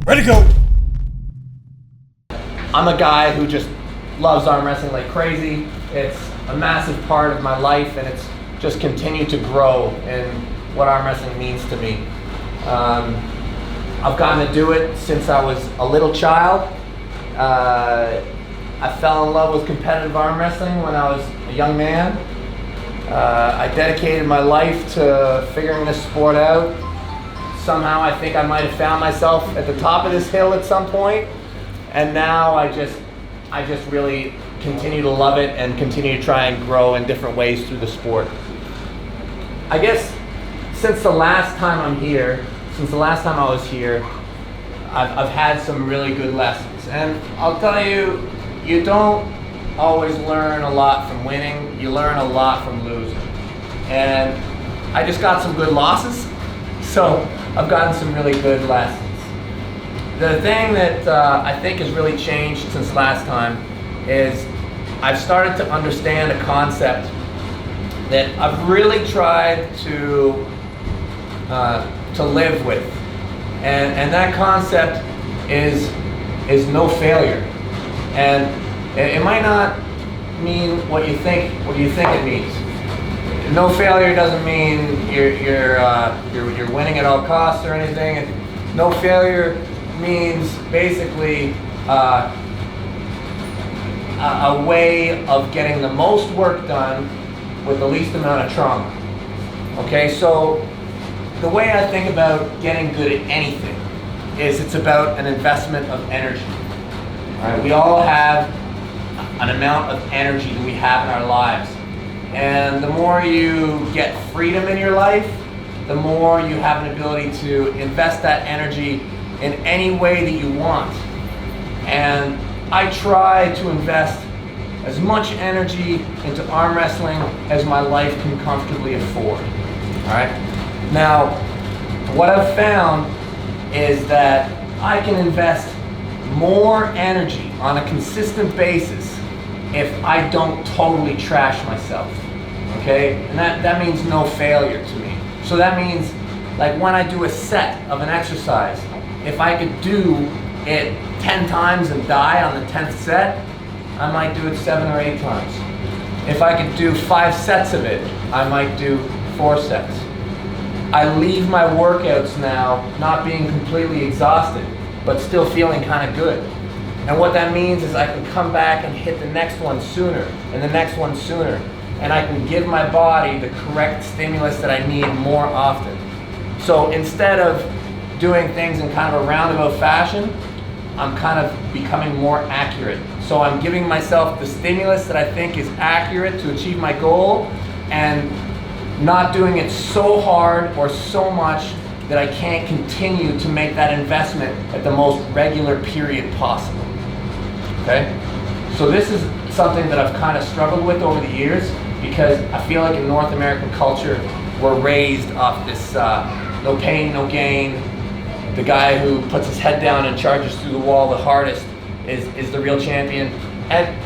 Ready to go. I'm a guy who just loves arm wrestling like crazy. It's a massive part of my life, and it's just continued to grow in what arm wrestling means to me. I've gotten to do it since I was a little child. I fell in love with competitive arm wrestling when I was a young man. I dedicated my life to figuring this sport out. Somehow I think I might have found myself at the top of this hill at some point, and now I just really continue to love it and continue to try and grow in different ways through the sport. I guess since the last time I was here, I've had some really good lessons. And I'll tell you, you don't always learn a lot from winning, you learn a lot from losing. And I just got some good losses, so I've gotten some really good lessons. The thing that I think has really changed since last time is I've started to understand a concept that I've really tried to live with, and that concept is no failure. And it might not mean what you think it means. No failure doesn't mean you're winning at all costs or anything. And no failure means basically a way of getting the most work done with the least amount of trauma. Okay, so the way I think about getting good at anything is it's about an investment of energy. All right, we all have an amount of energy that we have in our lives. And the more you get freedom in your life, the more you have an ability to invest that energy in any way that you want. And I try to invest as much energy into arm wrestling as my life can comfortably afford. All right? Now, what I've found is that I can invest more energy on a consistent basis if I don't totally trash myself. Okay? And that means no failure to me. So that means, like, when I do a set of an exercise, if I could do it 10 times and die on the 10th set, I might do it 7 or 8 times. If I could do 5 sets of it, I might do 4 sets. I leave my workouts now not being completely exhausted, but still feeling kind of good. And what that means is I can come back and hit the next one sooner, and the next one sooner. And I can give my body the correct stimulus that I need more often. So instead of doing things in kind of a roundabout fashion, I'm kind of becoming more accurate. So I'm giving myself the stimulus that I think is accurate to achieve my goal, and not doing it so hard or so much that I can't continue to make that investment at the most regular period possible. Okay? So this is something that I've kind of struggled with over the years, because I feel like in North American culture, we're raised off this no pain, no gain. The guy who puts his head down and charges through the wall the hardest is the real champion. And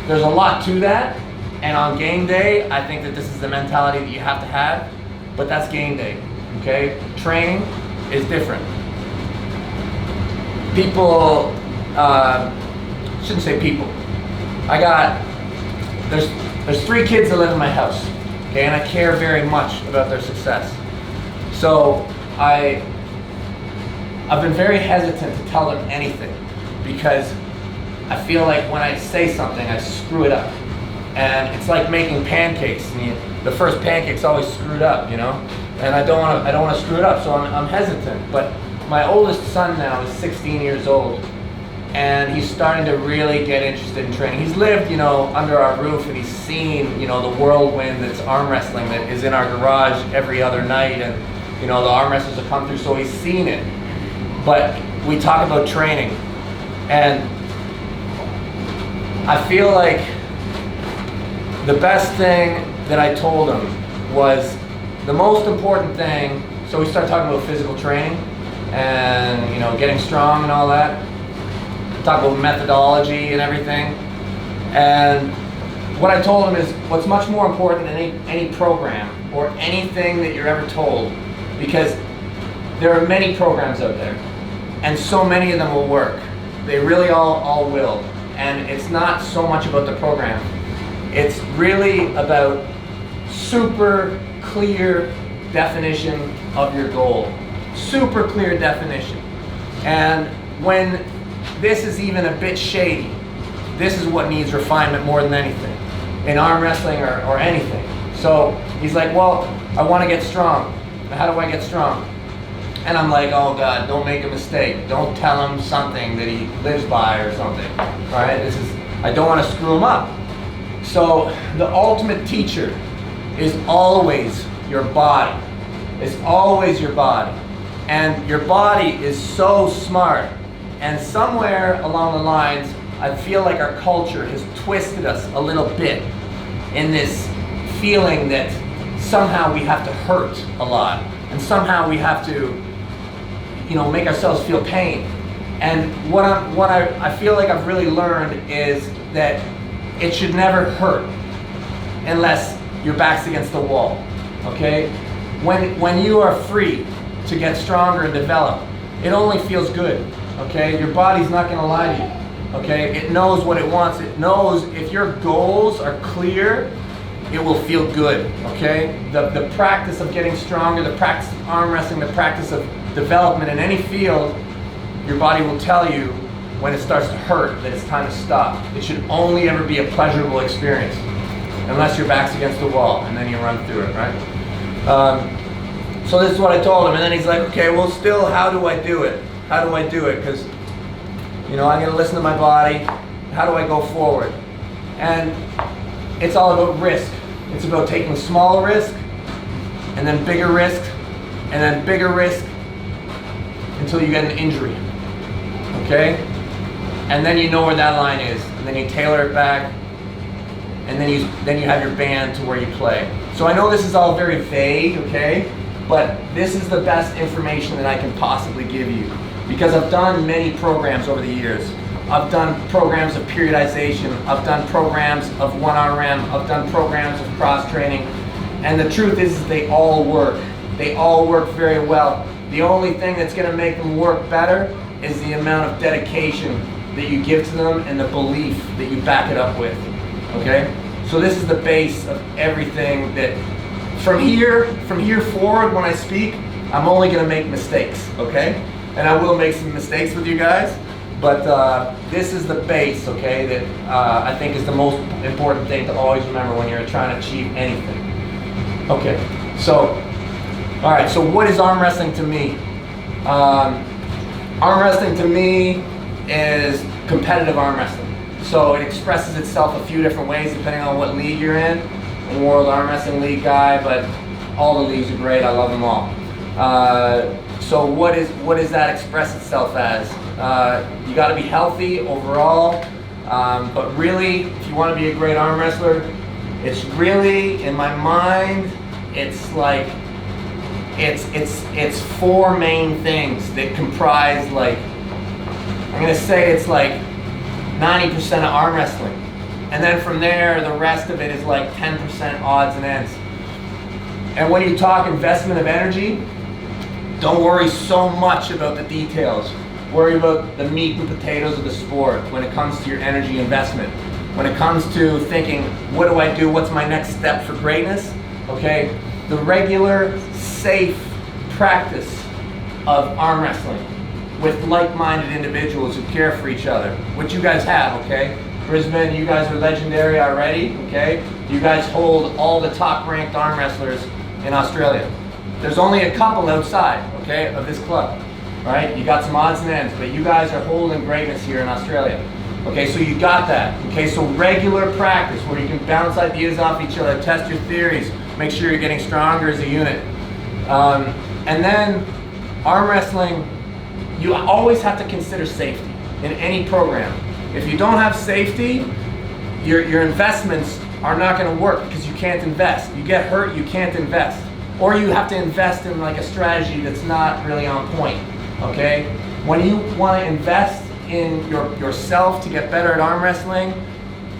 there's a lot to that. And on game day, I think that this is the mentality that you have to have, but that's game day, okay? Training is different. People, shouldn't say people. There's 3 kids that live in my house, okay? And I care very much about their success. So I've been very hesitant to tell them anything, because I feel like when I say something, I screw it up. And it's like making pancakes. And the first pancake's always screwed up, you know? And I don't want to screw it up, so I'm hesitant. But my oldest son now is 16 years old, and he's starting to really get interested in training. He's lived, under our roof, and he's seen, the whirlwind that's arm wrestling that is in our garage every other night, and the arm wrestlers have come through, so he's seen it. But we talk about training, and I feel like the best thing that I told him was the most important thing. So we started talking about physical training and getting strong and all that. Talk about methodology and everything. And what I told him is what's much more important than any program or anything that you're ever told, because there are many programs out there. and so many of them will work. They really all will. And it's not so much about the program. It's really about super clear definition of your goal. Super clear definition. And when this is even a bit shady, this is what needs refinement more than anything in arm wrestling or anything. So he's like, well, I want to get strong. How do I get strong? And I'm like, oh God, don't make a mistake. Don't tell him something that he lives by or something. All right, I don't want to screw him up. So the ultimate teacher is always your body. It's always your body. And your body is so smart. And somewhere along the lines, I feel like our culture has twisted us a little bit in this feeling that somehow we have to hurt a lot. And somehow we have to, make ourselves feel pain. And what I feel like I've really learned is that it should never hurt unless your back's against the wall, okay? When you are free to get stronger and develop, it only feels good, okay? Your body's not gonna lie to you, okay? It knows what it wants. It knows if your goals are clear, it will feel good, okay? The practice of getting stronger, the practice of arm wrestling, the practice of development in any field, your body will tell you when it starts to hurt that it's time to stop. It should only ever be a pleasurable experience, unless your back's against the wall, and then you run through it, right? So this is what I told him, and then he's like, okay, well still, how do I do it? How do I do it? Because, I'm gonna listen to my body. How do I go forward? And it's all about risk. It's about taking small risk, and then bigger risk, and then bigger risk, until you get an injury, okay? And then you know where that line is, and then you tailor it back, and then you have your band to where you play. So I know this is all very vague, okay? But this is the best information that I can possibly give you, because I've done many programs over the years. I've done programs of periodization, I've done programs of 1RM, I've done programs of cross training, and the truth is they all work. They all work very well. The only thing that's gonna make them work better is the amount of dedication that you give to them and the belief that you back it up with, okay? So this is the base of everything that, from here forward when I speak, I'm only gonna make mistakes, okay? And I will make some mistakes with you guys, but this is the base, okay, that I think is the most important thing to always remember when you're trying to achieve anything. Okay, so, all right, so what is arm wrestling to me? Arm wrestling to me is competitive arm wrestling. So it expresses itself a few different ways depending on what league you're in. I'm a World Arm Wrestling League guy, but all the leagues are great, I love them all. So what does that express itself as? You gotta be healthy overall, but really, if you wanna be a great arm wrestler, it's really, in my mind, it's like, it's four main things that comprise, like, I'm gonna say it's like 90% of arm wrestling. And then from there, the rest of it is like 10% odds and ends. And when you talk investment of energy, don't worry so much about the details. Worry about the meat and potatoes of the sport when it comes to your energy investment. When it comes to thinking, what do I do? What's my next step for greatness? Okay, the regular, safe practice of arm wrestling with like-minded individuals who care for each other, which you guys have, okay? Brisbane, you guys are legendary already, okay? You guys hold all the top-ranked arm wrestlers in Australia. There's only a couple outside, okay, of this club, right? You got some odds and ends, but you guys are holding greatness here in Australia. Okay, so you got that. Okay, so regular practice where you can bounce ideas off each other, test your theories, make sure you're getting stronger as a unit. And then arm wrestling, you always have to consider safety in any program. If you don't have safety, your investments are not going to work because you can't invest. You get hurt, you can't invest. Or you have to invest in like a strategy that's not really on point, okay? When you want to invest in yourself to get better at arm wrestling,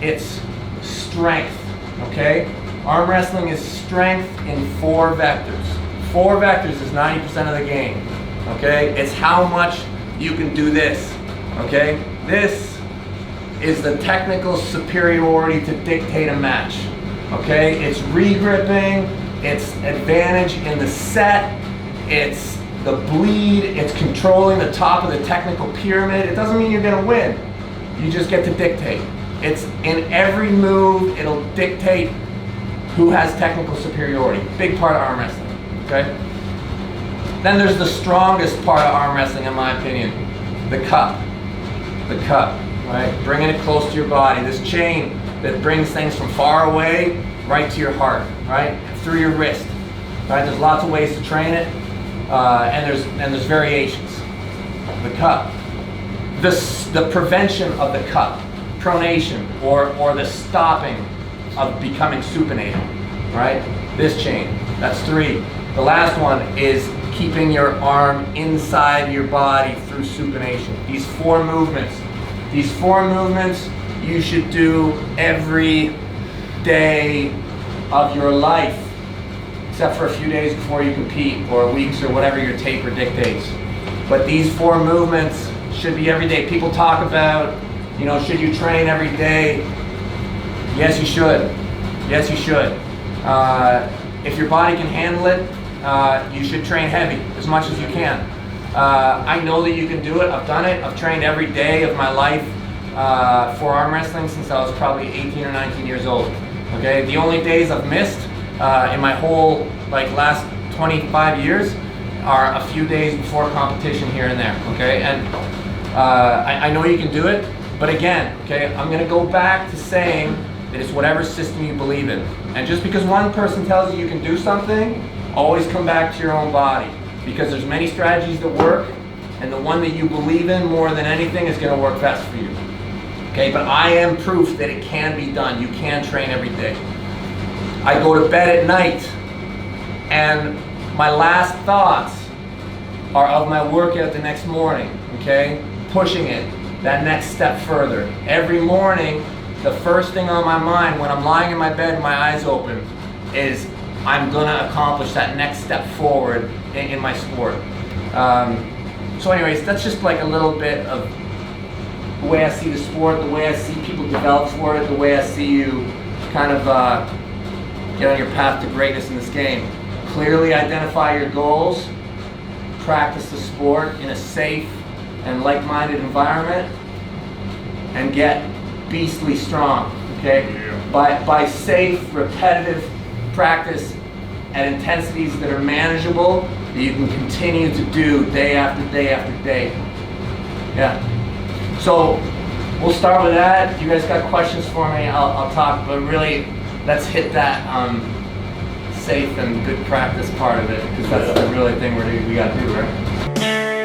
it's strength, okay? Arm wrestling is strength in 4 vectors. 4 vectors is 90% of the game, okay? It's how much you can do this, okay? This is the technical superiority to dictate a match, okay? It's re-gripping, it's advantage in the set, it's the bleed, it's controlling the top of the technical pyramid. It doesn't mean you're gonna win. You just get to dictate. It's in every move, it'll dictate who has technical superiority. Big part of arm wrestling, okay? Then there's the strongest part of arm wrestling, in my opinion, the cup. The cup, right? Bringing it close to your body. This chain that brings things from far away right to your heart, right? Through your wrist, right? There's lots of ways to train it, and there's variations. The cup. The prevention of the cup, pronation, or the stopping of becoming supinated, right? This chain, that's 3. The last one is keeping your arm inside your body through supination. These 4 movements you should do every day of your life, except for a few days before you compete, or weeks, or whatever your taper dictates. But these 4 movements should be every day. People talk about, you know, should you train every day? Yes, you should. Yes, you should. If your body can handle it, you should train heavy as much as you can. I know that you can do it. I've done it. I've trained every day of my life for arm wrestling since I was probably 18 or 19 years old. Okay, the only days I've missed in my whole last 25 years are a few days before competition here and there. Okay, and I know you can do it, but again, okay, I'm going to go back to saying that it's whatever system you believe in. And just because one person tells you you can do something, always come back to your own body, because there's many strategies that work, and the one that you believe in more than anything is going to work best for you. Okay, but I am proof that it can be done. You can train every day. I go to bed at night, and my last thoughts are of my workout the next morning, okay? Pushing it that next step further. Every morning, the first thing on my mind when I'm lying in my bed with my eyes open is I'm gonna accomplish that next step forward in my sport. So anyways, that's just like a little bit of the way I see the sport, the way I see people develop for it, the way I see you kind of get on your path to greatness in this game. Clearly identify your goals, practice the sport in a safe and like-minded environment, and get beastly strong, okay? Yeah. By safe, repetitive practice at intensities that are manageable, that you can continue to do day after day after day. Yeah. So we'll start with that. You guys got questions for me? I'll talk, but really, let's hit that safe and good practice part of it, because that's the really thing we got to do, right?